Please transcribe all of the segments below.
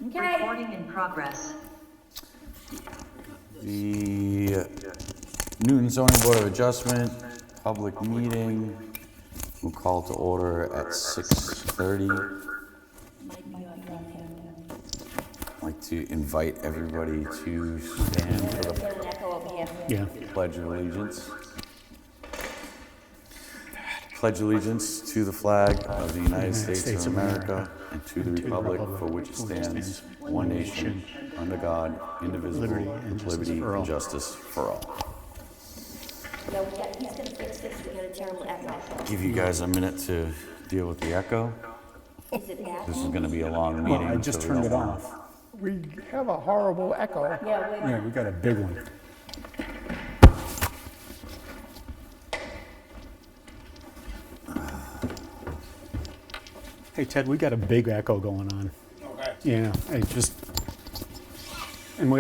Okay. Recording in progress. The Newton Zoning Board of Adjustment, public meeting, we'll call to order at 6:30. I'd like to invite everybody to stand for the There's an echo over here. Yeah. Pledge of Allegiance. Pledge allegiance to the flag of the United States of America and to the republic for which it stands, one nation, under God, indivisible, with liberty and justice for all. No, he's gonna fix this, we got a terrible echo. Give you guys a minute to deal with the echo. Is it that? This is gonna be a long meeting. I just so we turned it don't wanna- off. We have a horrible echo. Yeah, wait. Yeah, we got a big one. Hey, Ted, we got a big echo going on. Okay. Yeah,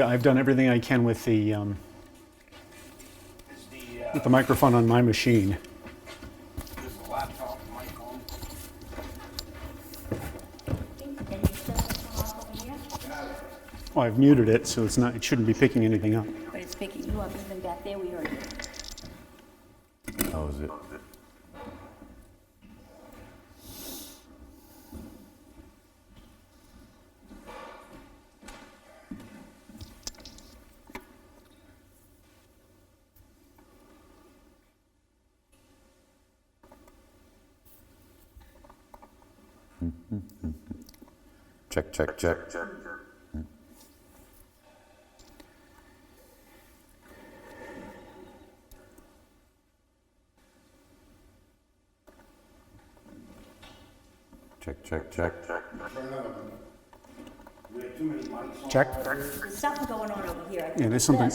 I've done everything I can with the microphone on my machine. Is the laptop mic on? And you still have to come off over here, Well, I've muted it, so it shouldn't be picking anything up. but it's picking you up even back there, we heard you. Oh, is it? Check, check, check. Check, check, check. We have too many mics on. Check. There's something going on over here. Yeah, there's something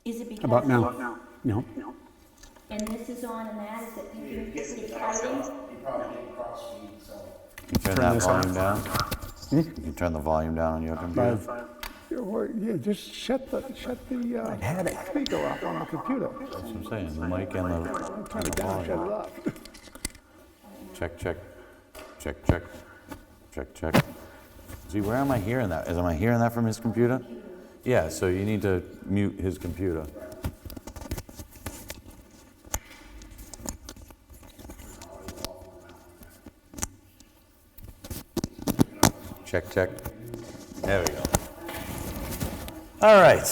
Is it because? about now. No. And this is on and that, is it picking, it's You fighting? probably get cross feed, so. Can you turn Turn that this off. volume down? You can turn the volume down on your computer? Yeah, just shut the speaker off on the computer. That's what I'm saying, the mic and the Turn it down, shut it off. check, check, check, check, check, check. See, where am I hearing that? Am I hearing that from his computer? Yeah, so you need to mute his computer. Check, check. There we go. All right.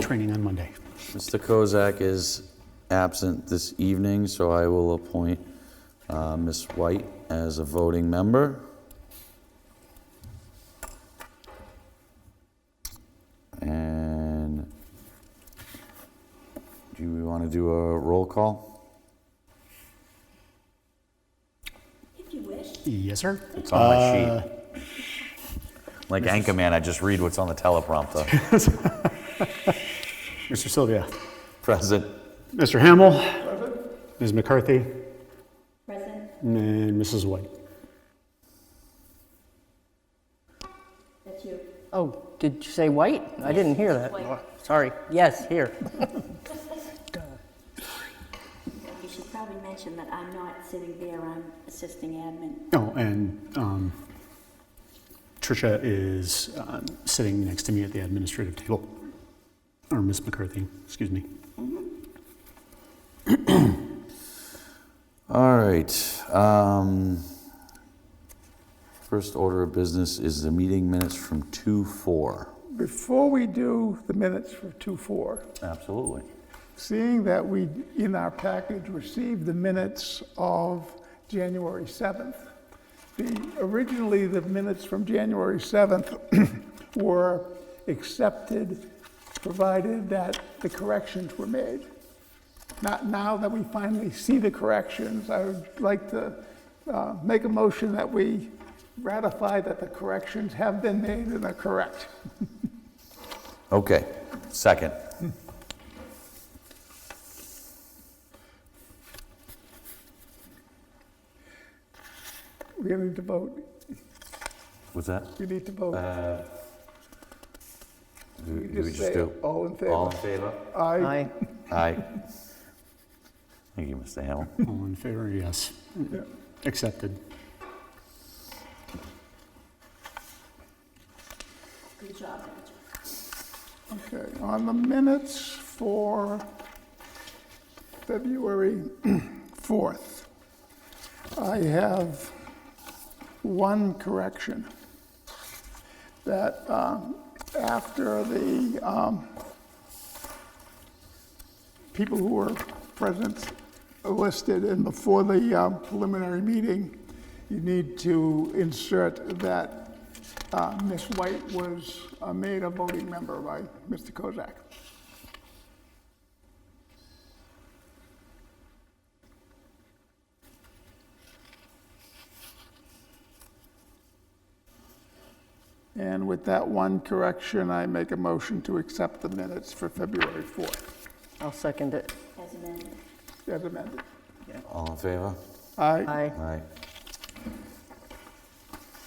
Training on Monday. Mr. Kozak is absent this evening, so I will appoint Ms. White as a voting member. And do we want to do a roll call? If you wish. Yes, sir. It's on my sheet. Like Anchorman, I just read what's on the teleprompter. Mr. Sylvia. Present. Mr. Hamel. Ms. McCarthy. Present, And Mrs. White. that's you. Oh, did you say white? I didn't hear that. White. Sorry. Yes, here. You should probably mention that I'm not sitting there, I'm assisting admin. Oh, and Tricia is sitting next to me at the administrative table. Or Ms. McCarthy, excuse me. All right. First order of business is the meeting minutes from 2/4. Before we do the minutes for 2/4, Absolutely. seeing that we, in our package, received the minutes of January 7th, originally the minutes from January 7th were accepted, provided that the corrections were made. Now that we finally see the corrections, I would like to make a motion that we ratify that the corrections have been made and are correct. Okay. Second. We need to vote. What's that? We need to vote. Do we Just just say do? all in favor. All in favor? Aye. Aye. Aye. Thank you, Mr. Hamel. All in favor, yes. Yeah. Accepted. job, Angela. Okay, on the minutes for February 4th, I have one correction. That after the people who were present listed and before the preliminary meeting, you need to insert that Ms. White was made a voting member by Mr. Kozak. And with that one correction, I make a motion to accept the minutes for February 4th, I'll second it. As amended. as amended. All in favor? Aye. Aye. Aye.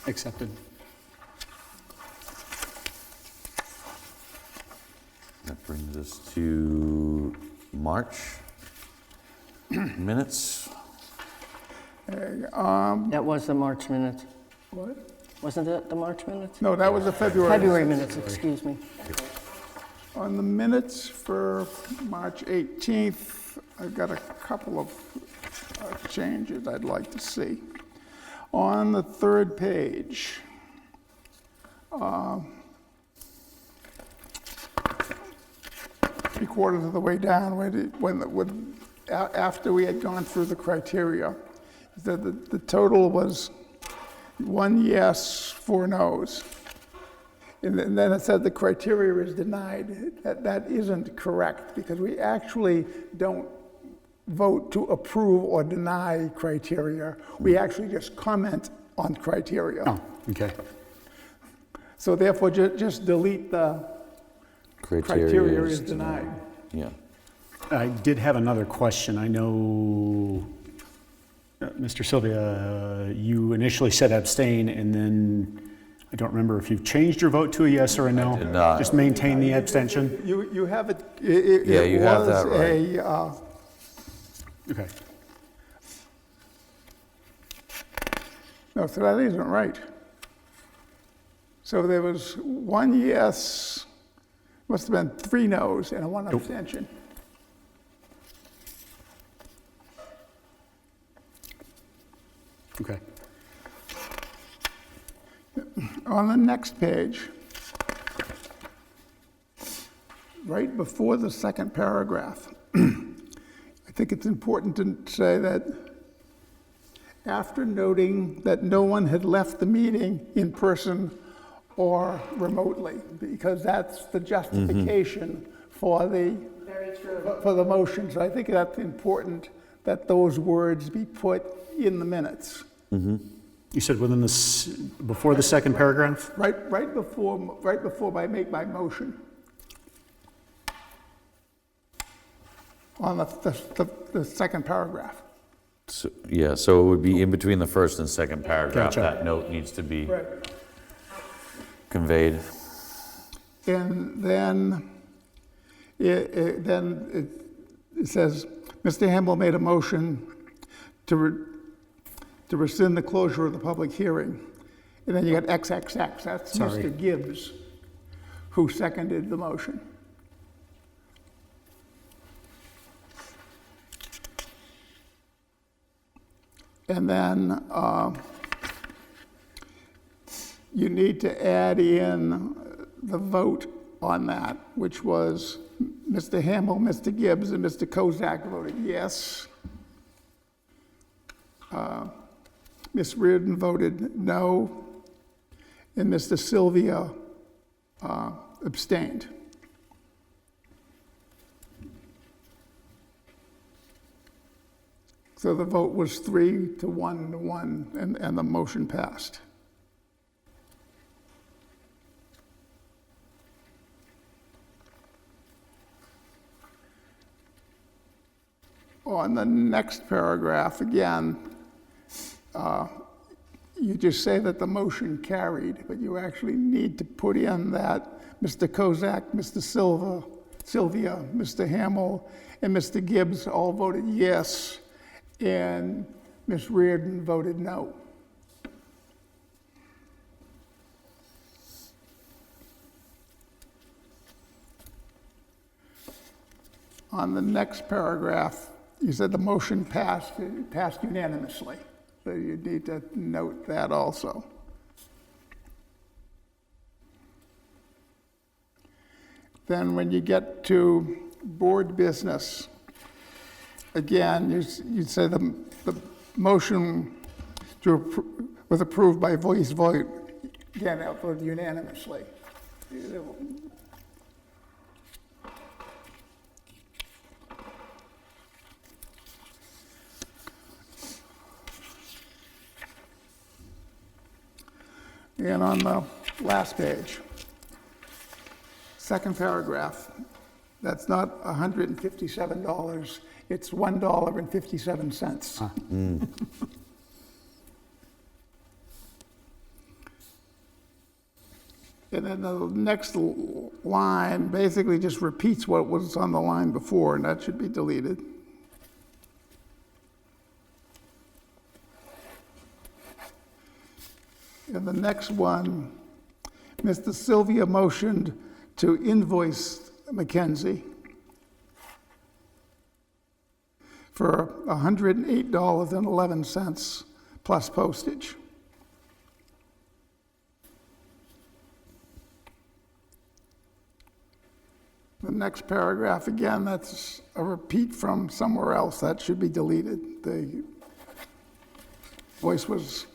Accepted. That brings us to March minutes. That was the March minutes. What? Wasn't it the March minutes? No, that was the February. February minutes, excuse me. On the minutes for March 18th, I've got a couple of changes I'd like to see. On the third page, three-quarters of the way down, after we had gone through the criteria, the total was 1 yes, 4 no's. And then it said the criteria is denied. That isn't correct, because we actually don't vote to approve or deny criteria. We actually just comment on criteria. Oh, okay. So therefore, just delete the criteria is denied. Yeah. I did have another question. I know, Mr. Sylvia, you initially said abstain, and then I don't remember if you've changed your vote to a yes or a no. I did not. Just maintain the abstention? You have it. Yeah, you have that It right. was Okay. no, so that isn't right. So there was 1 yes, must have been 3 no's, and 1 abstention. Okay. On the next page, right before the second paragraph, I think it's important to say that after noting that no one had left the meeting in person or remotely, because that's the justification for the Very true. for the motion. So I think that's important that those words be put in the minutes. You said within this, before the second paragraph? Right before I make my motion. On the second paragraph. So, yeah, so it would be in between the first and second paragraph. Gotcha. That note needs to be Right. conveyed. And then it says, Mr. Hamble made a motion to rescind the closure of the public hearing. And then you got XXX, that's Sorry. Mr. Gibbs, who seconded the motion. And then you need to add in the vote on that, which was Mr. Hamel, Mr. Gibbs, and Mr. Kozak voted yes. Ms. Reardon voted no, and Mr. Sylvia abstained. So the vote was 3 to 1 to 1, and the motion passed. On the next paragraph, again, you just say that the motion carried, but you actually need to put in that Mr. Kozak, Mr. Sylvia, Mr. Hamel, and Mr. Gibbs all voted yes, and Ms. Reardon voted no. on the next paragraph, you said the motion passed unanimously. So you need to note that also. Then when you get to board business, again, you say the motion was approved by voice vote. Again, that was unanimously. And on the last page, second paragraph, that's not $157, it's $1.57. And then the next line basically just repeats what was on the line before, and that should be deleted. And the next one, Mr. Sylvia motioned to invoice Mackenzie for $108.11 plus postage. The next paragraph, again, that's a repeat from somewhere else. That should be deleted. The voice was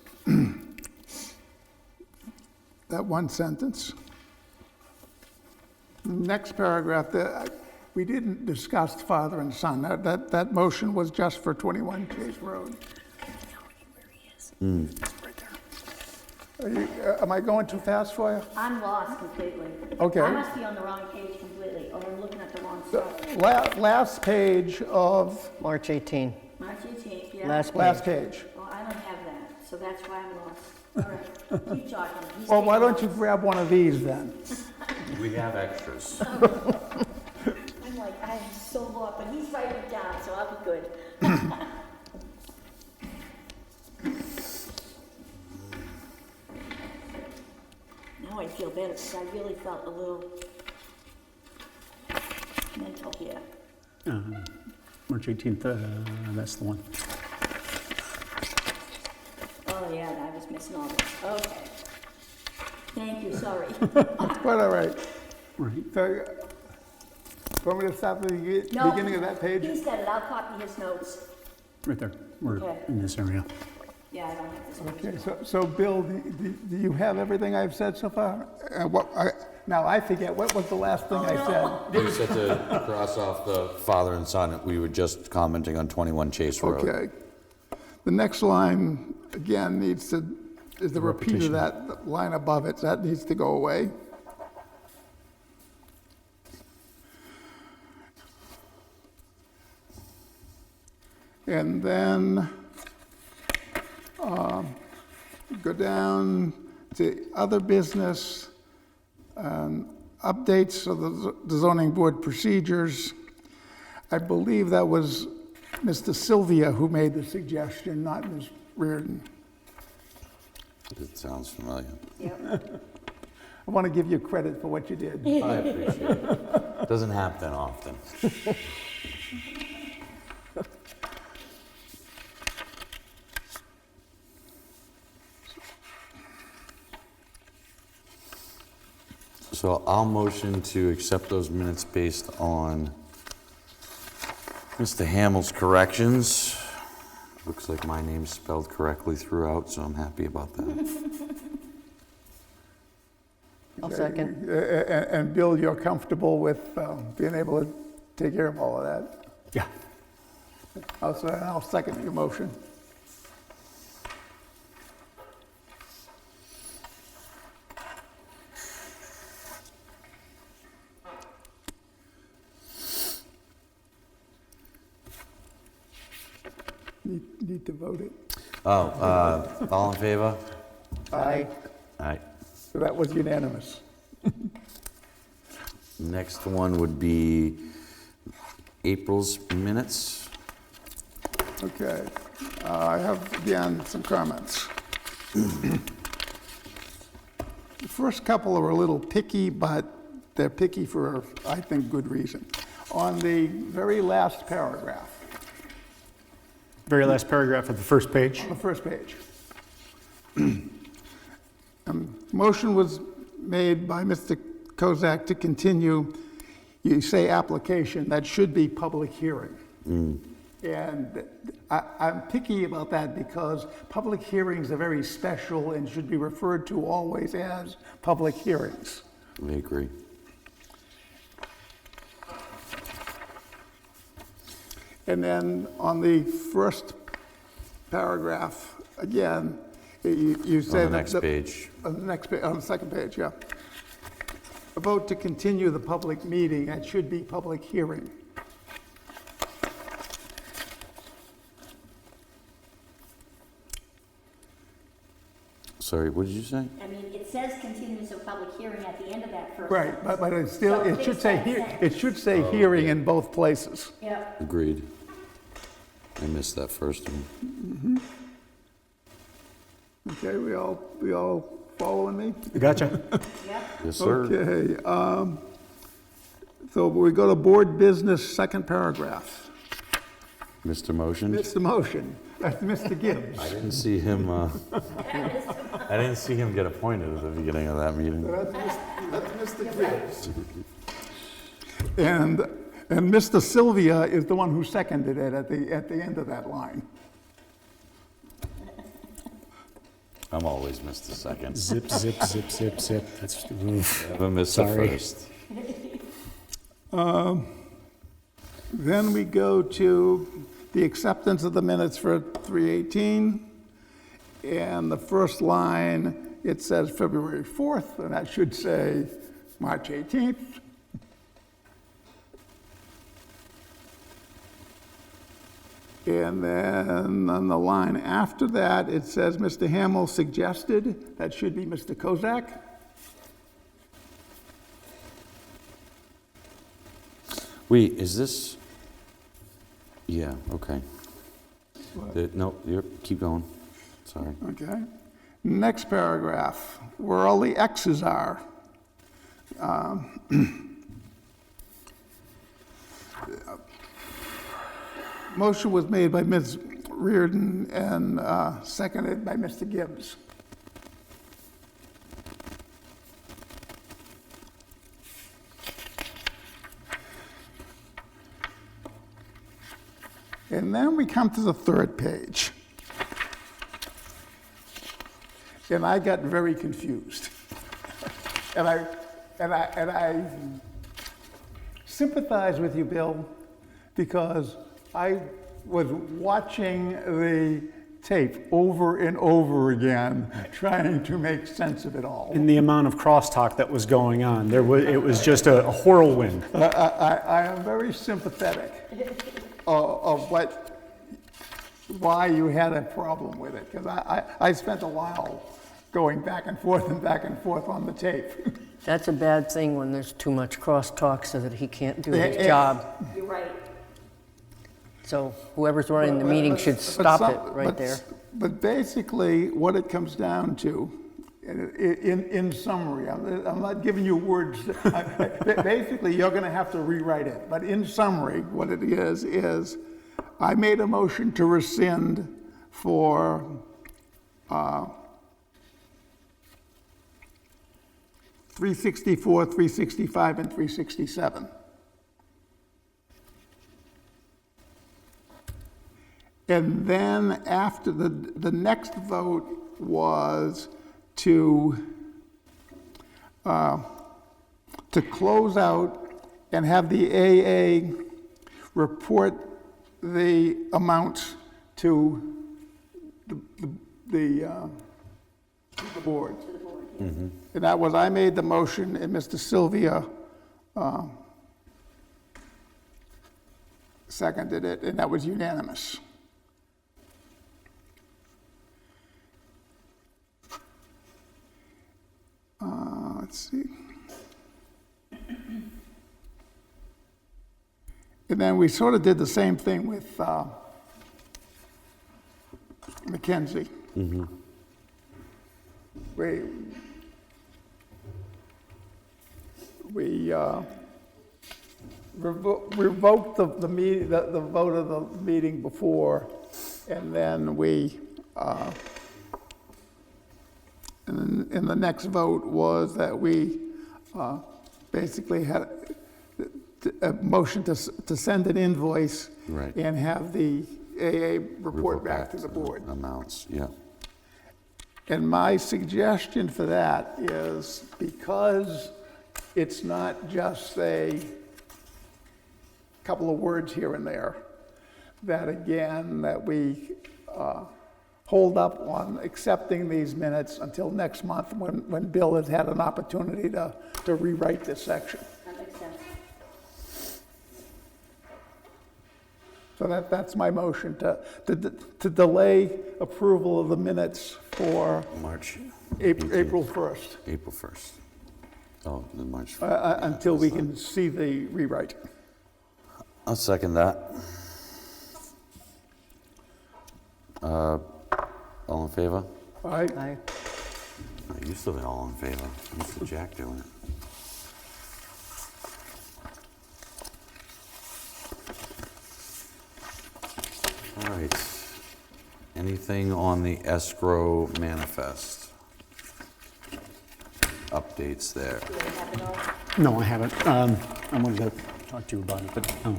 that one sentence. Next paragraph, we didn't discuss father and son. That motion was just for 21 Chase Road. Am I going too fast for you? I'm lost completely. Okay. I must be on the wrong page completely, or I'm looking at the wrong stuff. Last page of, March 18. March 18th, yeah. Last last page. page. Well, I don't have that, so that's why I'm lost. All right, keep talking. He's Well, why taking don't you notes. grab one of these then? We have extras. I'm like, I'm so lost, but he's writing it down, so I'll be good. Now I feel better, because I really felt a little mental here. March 18th, that's the one. Oh, yeah, I was missing all this. Okay. Thank you, sorry. Quite all right. Right. So, want me to start at the No, beginning of that page? He said it, I'll copy his notes. Right there. We're Okay. in this area. Yeah, I don't have this. Okay, so Bill, do you have everything I've said so far? Now, I forget, what was the last thing I said? We said to cross off the father and son. We were just commenting on 21 Chase Road. Okay. The next line, again, is the repeat of repetition. that line above it. That needs to go away. And then go down to other business, updates of the zoning board procedures. I believe that was Mr. Sylvia who made the suggestion, not Ms. Reardon. It sounds familiar. Yep. I want to give you credit for what you did. I appreciate it. Doesn't happen often. So I'll motion to accept those minutes based on Mr. Hamill's corrections. Looks like my name's spelled correctly throughout, so I'm happy about that. I'll second. And Bill, you're comfortable with being able to take care of all of that? Yeah. I'll second your motion. Need to vote it. All in favor? Aye. Aye. So that was unanimous. Next one would be April's minutes. Okay. I have, again, some comments. The first couple are a little picky, but they're picky for, I think, good reason. on the very last paragraph, Very last paragraph of the first page. the first page. Motion was made by Mr. Kozak to continue, you say application, that should be public hearing. And I'm picky about that because public hearings are very special and should be referred to always as public hearings. I agree. And then on the first paragraph, again, you said. On the next page. On the next page, on the second page, yeah. A vote to continue the public meeting, that should be public hearing. Sorry, what did you say? I mean, it says continuance of public hearing at the end of that first. Right, sentence. but it's still, So it should fix say, that sentence. it should say hearing in both places. Yep. Agreed. I missed that first one. Okay, we all following me? Gotcha. Yep. Yes, sir. Okay, so we go to board business, second paragraph. Mr. Motion? It's the motion, that's Mr. Gibbs. I didn't see him, I didn't see him get appointed at the beginning of that meeting. That's Mr. Gibbs. And Mr. Sylvia is the one who seconded it at the end of that line. I'm always Mr. Second. Zip, zip, zip, zip, zip. That's, oof. Never miss the Sorry. first. Then we go to the acceptance of the minutes for 3/18. And the first line, it says February 4th, and that should say March 18th. And then on the line after that, it says Mr. Hamel suggested, that should be Mr. Kozak. Wait, is this? Yeah, okay. No, keep going. Sorry. Okay. Next paragraph, where all the X's are. Motion was made by Ms. Reardon and seconded by Mr. Gibbs. And then we come to the third page. And I got very confused. And I sympathize with you, Bill, because I was watching the tape over and over again, trying to make sense of it all. And the amount of crosstalk that was going on, it was just a whirlwind. I am very sympathetic of why you had a problem with it, because I spent a while going back and forth on the tape. That's a bad thing when there's too much crosstalk so that he can't do his job. You're right. So whoever's running the meeting should stop it right there. But basically, what it comes down to, in summary, I'm not giving you words. Basically, you're going to have to rewrite it. But in summary, what it is I made a motion to rescind for 364, 365, and 367. And then after the next vote was to close out and have the AA report the amounts to the board. And that was, I made the motion and Mr. Sylvia seconded it, and that was unanimous. Let's see. And then we sort of did the same thing with Mackenzie. revoked the meeting, the vote of the meeting before, and then we, and the next vote was that we basically had a motion to send an invoice Right. and have the AA report back to the board. Amounts, yeah. And my suggestion for that is, because it's not just a couple of words here and there, that again, that we hold up on accepting these minutes until next month when Bill has had an opportunity to rewrite this section. That makes sense. So that's my motion, to delay approval of the minutes for March. April 1st, April 1st. Oh, the March. until we can see the rewrite. I'll second that. All in favor? All right? I, I used to be all in favor. Mr. Jack doing it. All right. Anything on the escrow manifest? Updates there. Do we have it all? No, I haven't. I wanted to talk to you about it, but, oh.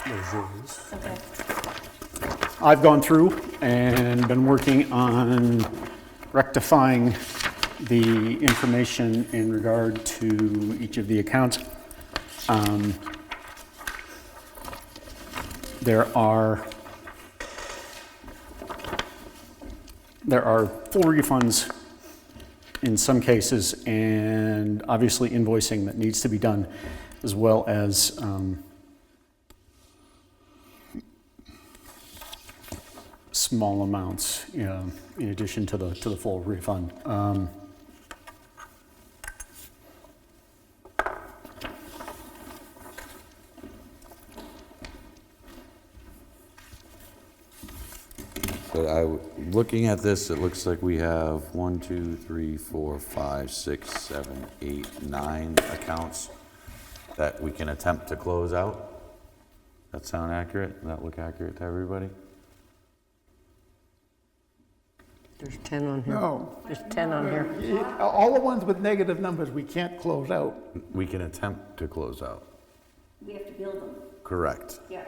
There's yours. Okay. I've gone through and been working on rectifying the information in regard to each of the accounts. There are full refunds in some cases, and obviously invoicing that needs to be done, as well as small amounts, you know, in addition to the full refund. But looking at this, it looks like we have 1, 2, 3, 4, 5, 6, 7, 8, 9 accounts that we can attempt to close out. That sound accurate? Does that look accurate to everybody? there's 10 on here. No. There's 10 on here. All the ones with negative numbers, we can't close out. We can attempt to close out. We have to build them. Correct, Yeah.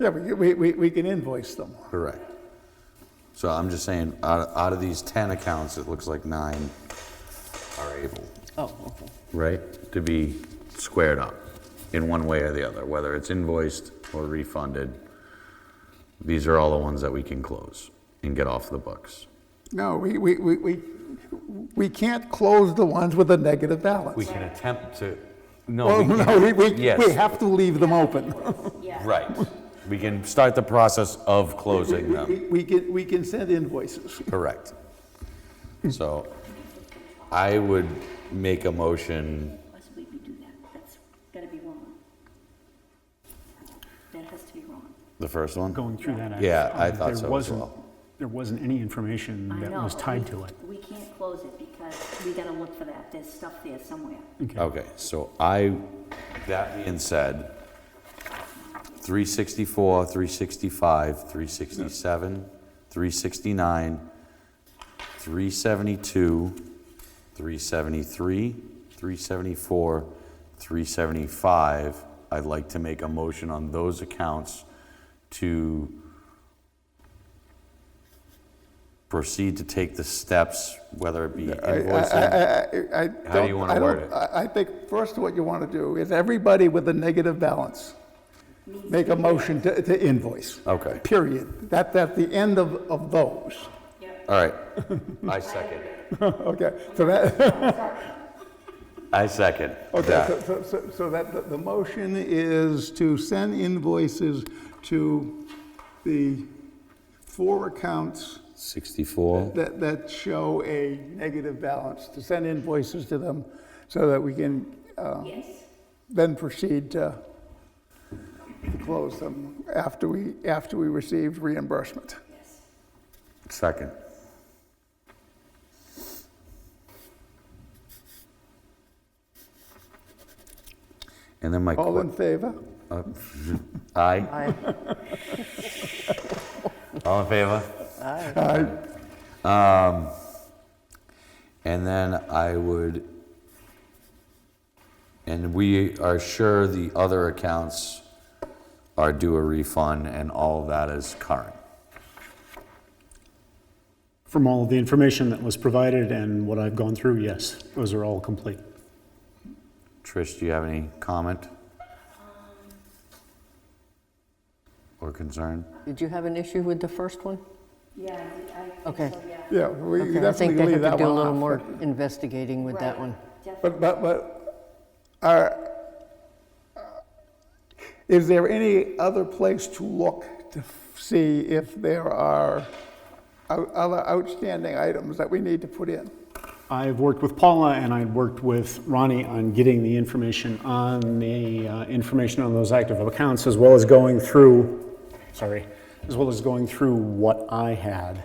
Yeah, we can invoice them. correct. So I'm just saying, out of these 10 accounts, it looks like 9 are able, Oh, okay. right, to be squared up in one way or the other, whether it's invoiced or refunded. These are all the ones that we can close and get off the books. No, we can't close the ones with a negative balance. We can attempt to, no, Well, we no, can, we yes, have to leave them open. Yeah. right. We can start the process of closing them, We can send invoices. correct. So I would make a motion, Why would we do that? That's gotta be wrong. That has to be wrong. the first one? Going through that. Yeah, I there thought so as wasn't- well. There wasn't any information I that know, was but tied we- to it. We can't close it because we gotta look for that. There's stuff there somewhere. Okay, so that being said, 364, 365, 367, 369, 372, 373, 374, 375, I'd like to make a motion on those accounts to proceed to take the steps, whether it be invoicing. How do you wanna word it? I think first what you want to do is everybody with a negative balance, make a motion to invoice. Okay. Period. That's the end of those. All right, I second. Okay, so that, I second okay, that. so that the motion is to send invoices to the 4 accounts 64, that show a negative balance, to send invoices to them so that we can Yes? then proceed to close them after we receive reimbursement. Yes. second. And then my, All in favor? aye? Aye. All in favor? Aye. And then I would, and we are sure the other accounts are due a refund and all of that is current. From all of the information that was provided and what I've gone through, yes, those are all complete. Trish, do you have any comment? Or concern? Did you have an issue with the first one? Yeah, I think Okay. so, yeah. Yeah, we Okay, I think definitely they leave have that to do a one little off. more investigating with that Right, one. definitely. Is there any other place to look to see if there are other outstanding items that we need to put in? I've worked with Paula and I've worked with Ronnie on getting the information on those active accounts, as well as going through what I had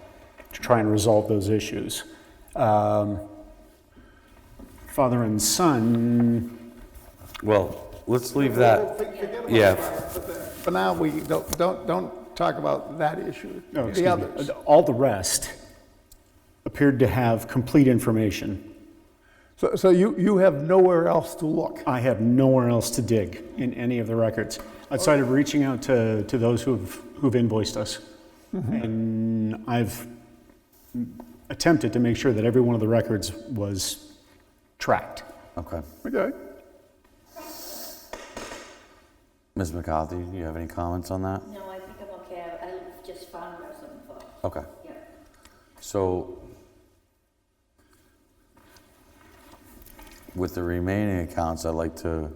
to try and resolve those issues. Father and son, Well, let's leave that, yeah, For now, we don't talk about that issue. no, The excuse me, others. all the rest appeared to have complete information. So you have nowhere else to look? I have nowhere else to dig in any of the records, outside of reaching out to those who've invoiced us. And I've attempted to make sure that every one of the records was tracked. okay. Okay. Ms. McCarthy, do you have any comments on that? No, I think I'm okay. I just found what I was looking for. Okay. Yeah. So, with the remaining accounts, I'd like to,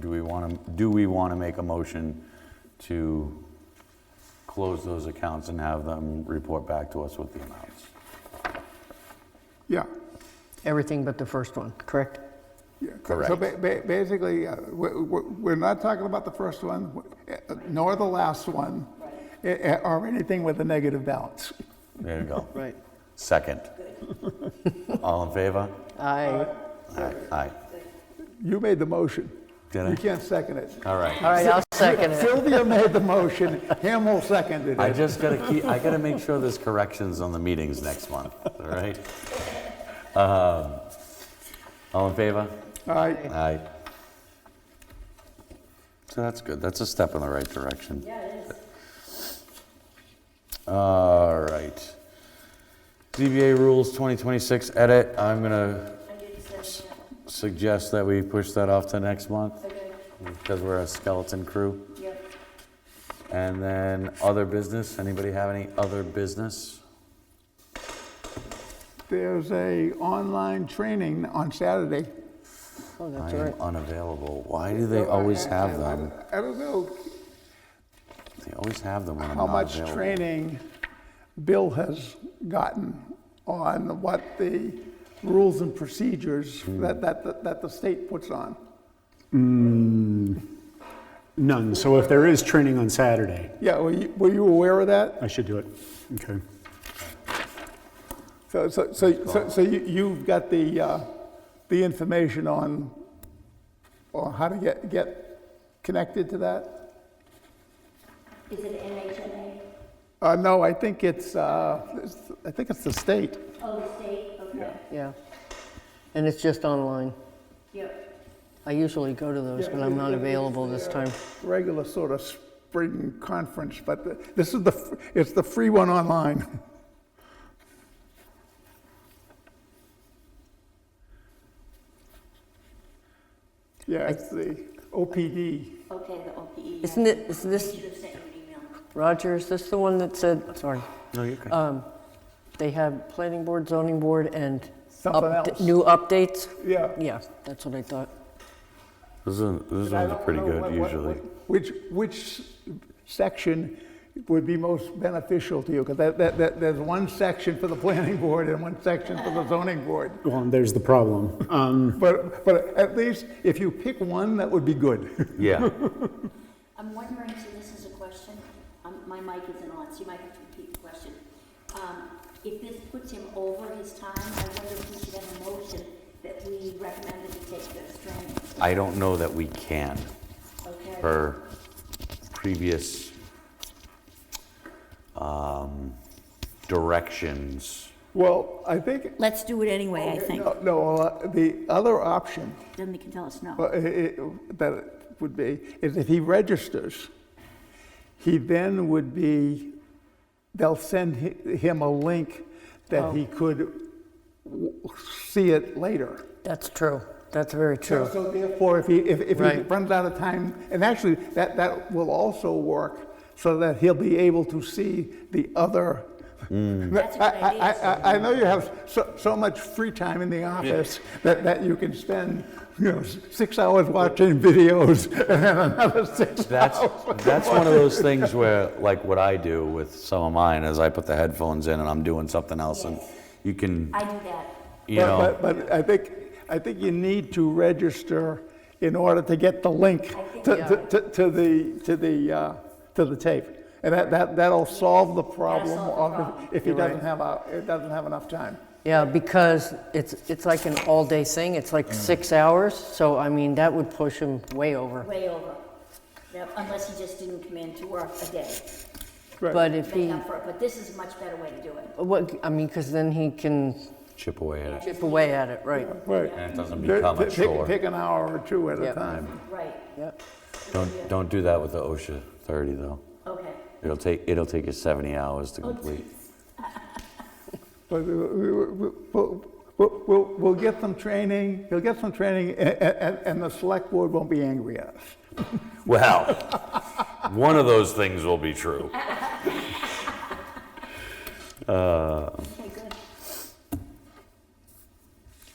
do we want to make a motion to close those accounts and have them report back to us with the amounts? Yeah. Everything but the first one, correct? Yeah. Correct. So basically, we're not talking about the first one, nor the last one, or anything with a negative balance. There you go. Right. Second. All in favor? Aye. Aye. Aye. You made the motion. Did I? You can't second it. All right. All right, I'll second it. Sylvia made the motion, Hamel seconded I it. just I gotta make sure there's corrections on the meetings next month, all right? All in favor? Aye. Aye. So that's good. That's a step in the right direction. Yeah, it is. All right. ZBA rules 2026 edit. I'm gonna I did say, suggest that we push that off to next month yeah. Okay. because we're a skeleton crew. Yep. And then other business. Anybody have any other business? There's a online training on Saturday. Oh, I that's am right. unavailable. Why do they always have them? I don't know They always have them when I'm how not much available. training Bill has gotten on what the rules and procedures that the state puts on. None. So if there is training on Saturday, Yeah, were you aware of that? I should do it. Okay. So you've got the information on how to get connected to that? Is it NHMA? No, I think it's the state. Oh, the state? Okay. Yeah. And it's just online. Yep. I usually go to those, but I'm not available this time. Regular sort of spring conference, but this is it's the free one online. Yeah, it's the OPD. Okay, the OPE. Isn't it, is I this, should have sent you an email. Roger, is this the one that said, sorry, No, you're okay. they have planning board, zoning board, and Something else. new updates? Yeah. Yeah, that's what I thought. Those ones I are don't pretty know good what- usually. Which section would be most beneficial to you? Because there's one section for the planning board and one section for the zoning board. Well, and there's the problem. But at least if you pick one, that would be good. Yeah. I'm wondering, so this is a question, my mic isn't on, so you might have to repeat the question. If this puts him over his time, I wonder if we should have a motion that we recommend that he take this training. I don't know that we can, Okay. per previous directions. Well, I think, Let's do it anyway, I think. the other option Then they can tell us no. that would be, is if he registers, he then would be, they'll send him a link that he could see it later. That's true. That's very true. So therefore, if he Right. runs out of time, and actually, that will also work so that he'll be able to see the other. That's a good idea. I know you have so much free time in the office that you can spend, 6 hours watching videos and then another 6 That's hours. that's one of those things where, like, what I do with some of mine is I put the headphones in and I'm doing something else, and Yes. you can, I do that. you know, But I think you need to register in order to get the link to the tape. And that'll solve the problem solve the of problem. if he You're right. doesn't have enough time. Yeah, because it's like an all-day thing. It's like 6 hours. So, I mean, that would push him way over. Way over. Yep, unless he just didn't come in to work a day. But if Make he, up for it, but this is a much better way to do it. because then he can chip away at it, chip away at it, right? Right. and it doesn't become a chore. Take an hour or two at a Yep. time. Right, Yep. Don't do that with the OSHA 30 though. okay. It'll take you 70 hours to complete. But we'll get some training, he'll get some training, and the select board won't be angry at us. Well, one of those things will be true. Okay, good.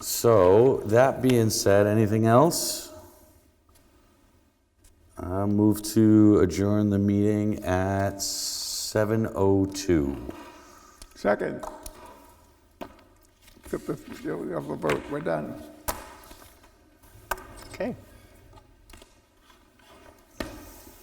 So, that being said, anything else? I'll move to adjourn the meeting at 7:02. Second. Except if you have a vote, we're done. Okay.